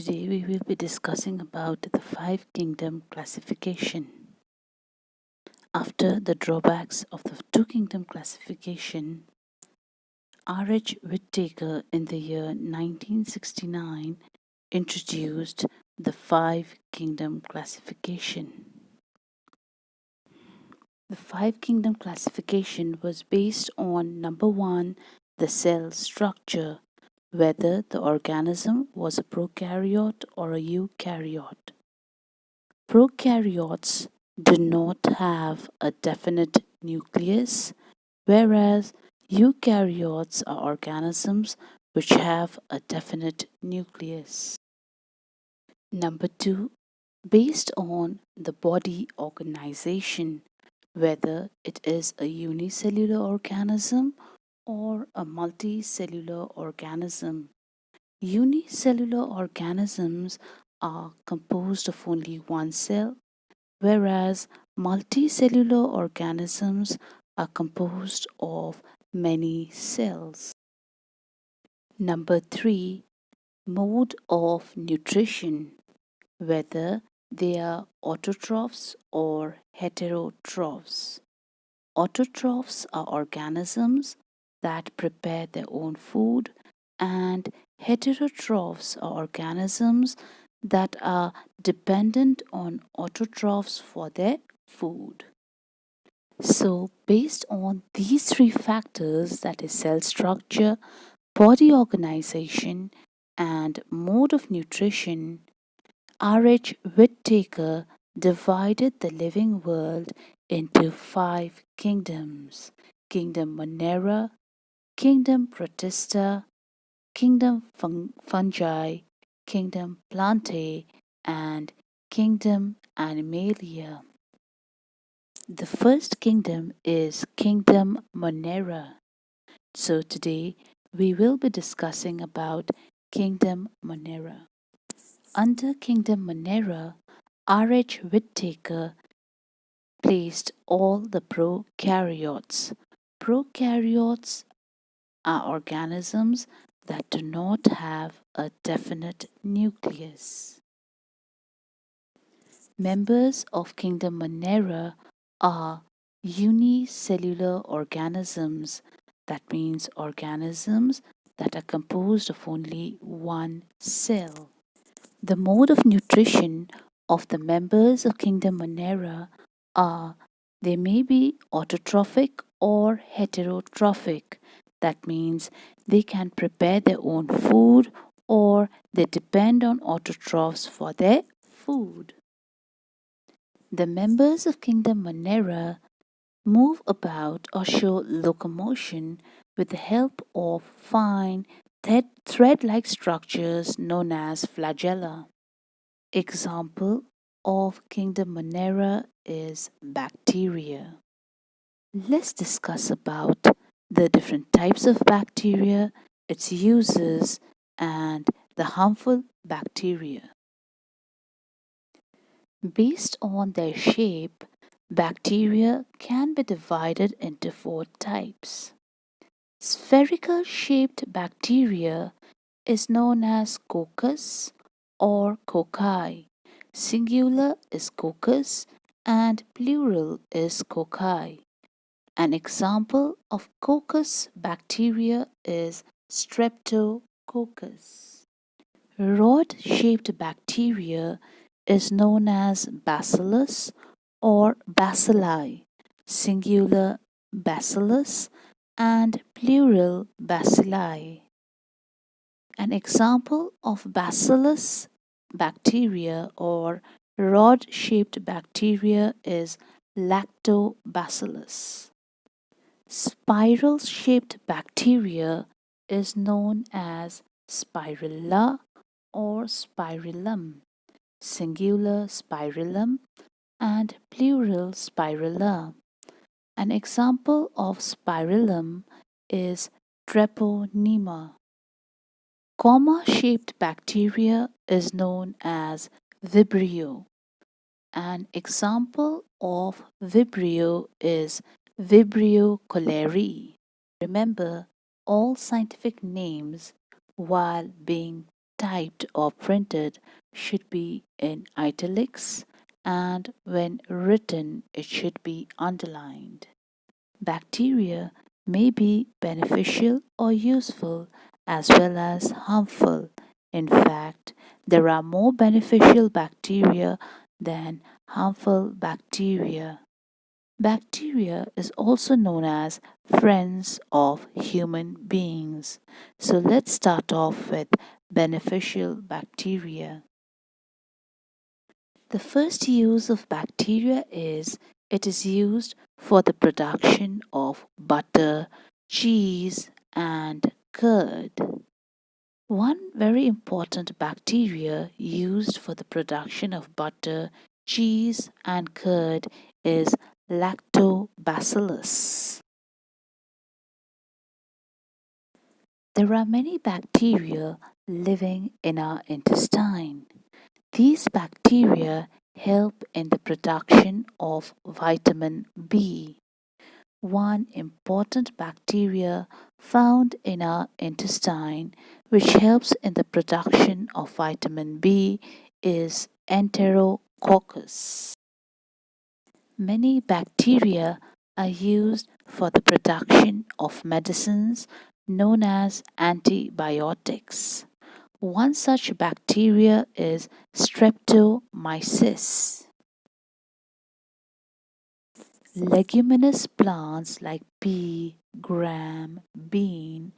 Today we will be discussing about the five kingdom classification. After the drawbacks of the two kingdom classification, R.H. Whittaker in the year 1969 introduced the five kingdom classification. The five kingdom classification was based on number one, the cell structure, whether the organism was a prokaryote or a eukaryote. Prokaryotes do not have a definite nucleus, whereas eukaryotes are organisms which have a definite nucleus. Number two, based on the body organization, whether it is a unicellular organism or a multicellular organism. Unicellular organisms are composed of only one cell, whereas multicellular organisms are composed of many cells. Number three, mode of nutrition, whether they are autotrophs or heterotrophs. Autotrophs are organisms that prepare their own food, and heterotrophs are organisms that are dependent on autotrophs for their food. So, based on these three factors, that is cell structure, body organization, and mode of nutrition, R.H. Whittaker divided the living world into five kingdoms: Kingdom Manera, Kingdom Protista, Kingdom Fungi, Kingdom Plantae, and Kingdom Animalia. The first kingdom is Kingdom Manera. So today we will be discussing about Kingdom Manera. Under Kingdom Manera, R.H. Whittaker placed all the prokaryotes. Prokaryotes are organisms that do not have a definite nucleus. Members of Kingdom Manera are unicellular organisms. That means organisms that are composed of only one cell. The mode of nutrition of the members of Kingdom Manera are they may be autotrophic or heterotrophic. That means they can prepare their own food or they depend on autotrophs for their food. The members of Kingdom Manera move about or show locomotion with the help of fine thread-like structures known as flagella. Example of Kingdom Manera is bacteria. Let's discuss about the different types of bacteria, its uses, and the harmful bacteria. Based on their shape, bacteria can be divided into four types. Spherical shaped bacteria is known as coccus or cocci. Singular is coccus and plural is cocci. An example of coccus bacteria is Streptococcus. Rod-shaped bacteria is known as bacillus or bacilli, singular bacillus and plural bacilli. An example of bacillus bacteria or rod-shaped bacteria is lactobacillus. Spiral-shaped bacteria is known as spirilla or spirillum, singular spirillum and plural spirilla. An example of spirillum is treponema. Comma-shaped bacteria is known as vibrio. An example of vibrio is Vibrio cholerae. Remember, all scientific names, while being typed or printed should be in italics, and when written, it should be underlined. Bacteria may be beneficial or useful as well as harmful. In fact, there are more beneficial bacteria than harmful bacteria. Bacteria is also known as friends of human beings. So let's start off with beneficial bacteria. The first use of bacteria is it is used for the production of butter, cheese, and curd. One very important bacteria used for the production of butter, cheese, and curd is lactobacillus. There are many bacteria living in our intestine. These bacteria help in the production of vitamin B. One important bacteria found in our intestine which helps in the production of vitamin B is Enterococcus. Many bacteria are used for the production of medicines known as antibiotics. One such bacteria is Streptomyces. Leguminous plants like pea, gram, bean,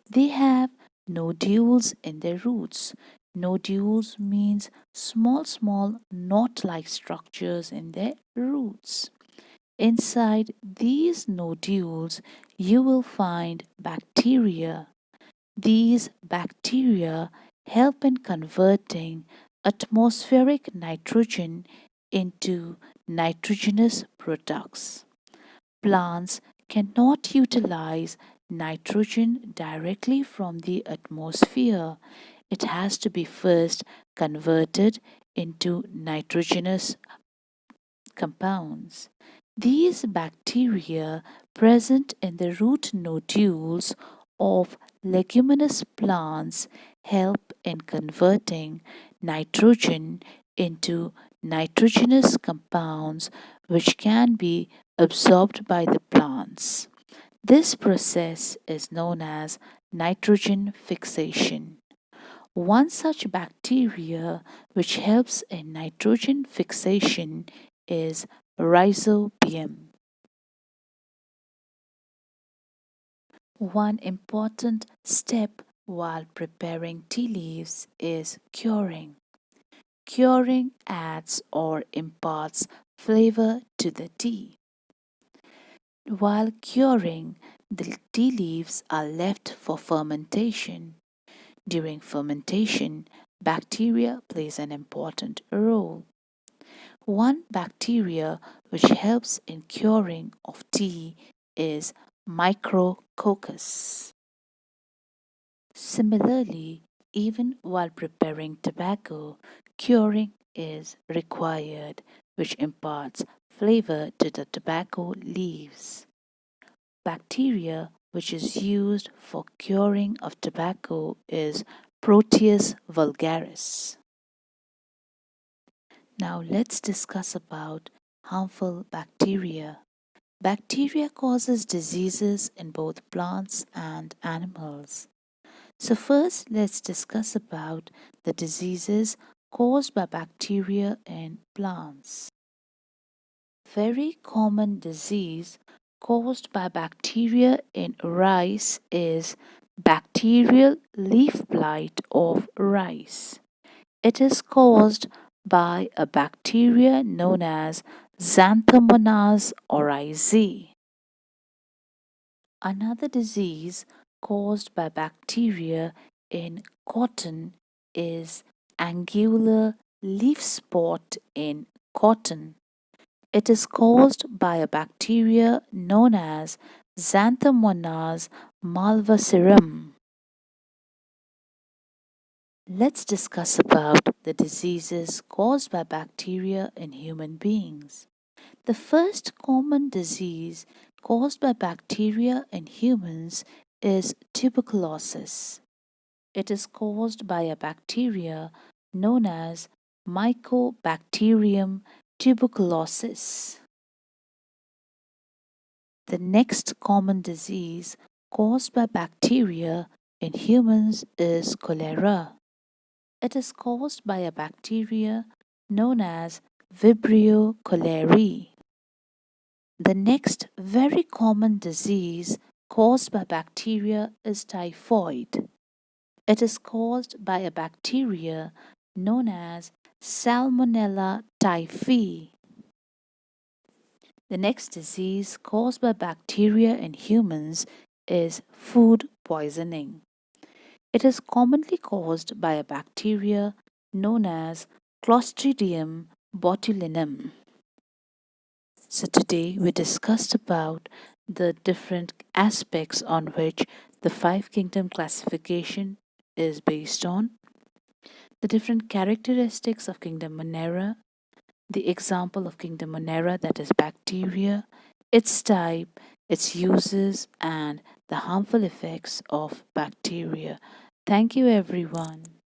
they have nodules in their roots. Nodules means small knot-like structures in their roots. Inside these nodules, you will find bacteria. These bacteria help in converting atmospheric nitrogen into nitrogenous products. Plants cannot utilize nitrogen directly from the atmosphere. It has to be first converted into nitrogenous compounds. These bacteria present in the root nodules of leguminous plants help in converting nitrogen into nitrogenous compounds which can be absorbed by the plants. This process is known as nitrogen fixation. One such bacteria which helps in nitrogen fixation is rhizobium. One important step while preparing tea leaves is curing. Curing adds or imparts flavor to the tea. While curing, the tea leaves are left for fermentation. During fermentation, bacteria plays an important role. One bacteria which helps in curing of tea is Micrococcus. Similarly, even while preparing tobacco, curing is required, which imparts flavor to the tobacco leaves. Bacteria which is used for curing of tobacco is Proteus vulgaris. Now let's discuss about harmful bacteria. Bacteria causes diseases in both plants and animals. So first let's discuss about the diseases caused by bacteria in plants. Very common disease caused by bacteria in rice is bacterial leaf blight of rice. It is caused by a bacteria known as Xanthomonas oryzae. Another disease caused by bacteria in cotton is angular leaf spot in cotton. It is caused by a bacteria known as Xanthomonas malvacearum. Let's discuss about the diseases caused by bacteria in human beings. The first common disease caused by bacteria in humans is tuberculosis. It is caused by a bacteria known as Mycobacterium tuberculosis. The next common disease caused by bacteria in humans is cholera. It is caused by a bacteria known as Vibrio cholerae. The next very common disease caused by bacteria is typhoid. It is caused by a bacteria known as Salmonella typhi. The next disease caused by bacteria in humans is food poisoning. It is commonly caused by a bacteria known as Clostridium botulinum. So today we discussed about the different aspects on which the five kingdom classification is based on, the different characteristics of kingdom Manera, the example of kingdom Manera, that is bacteria, its type, its uses, and the harmful effects of bacteria. Thank you, everyone.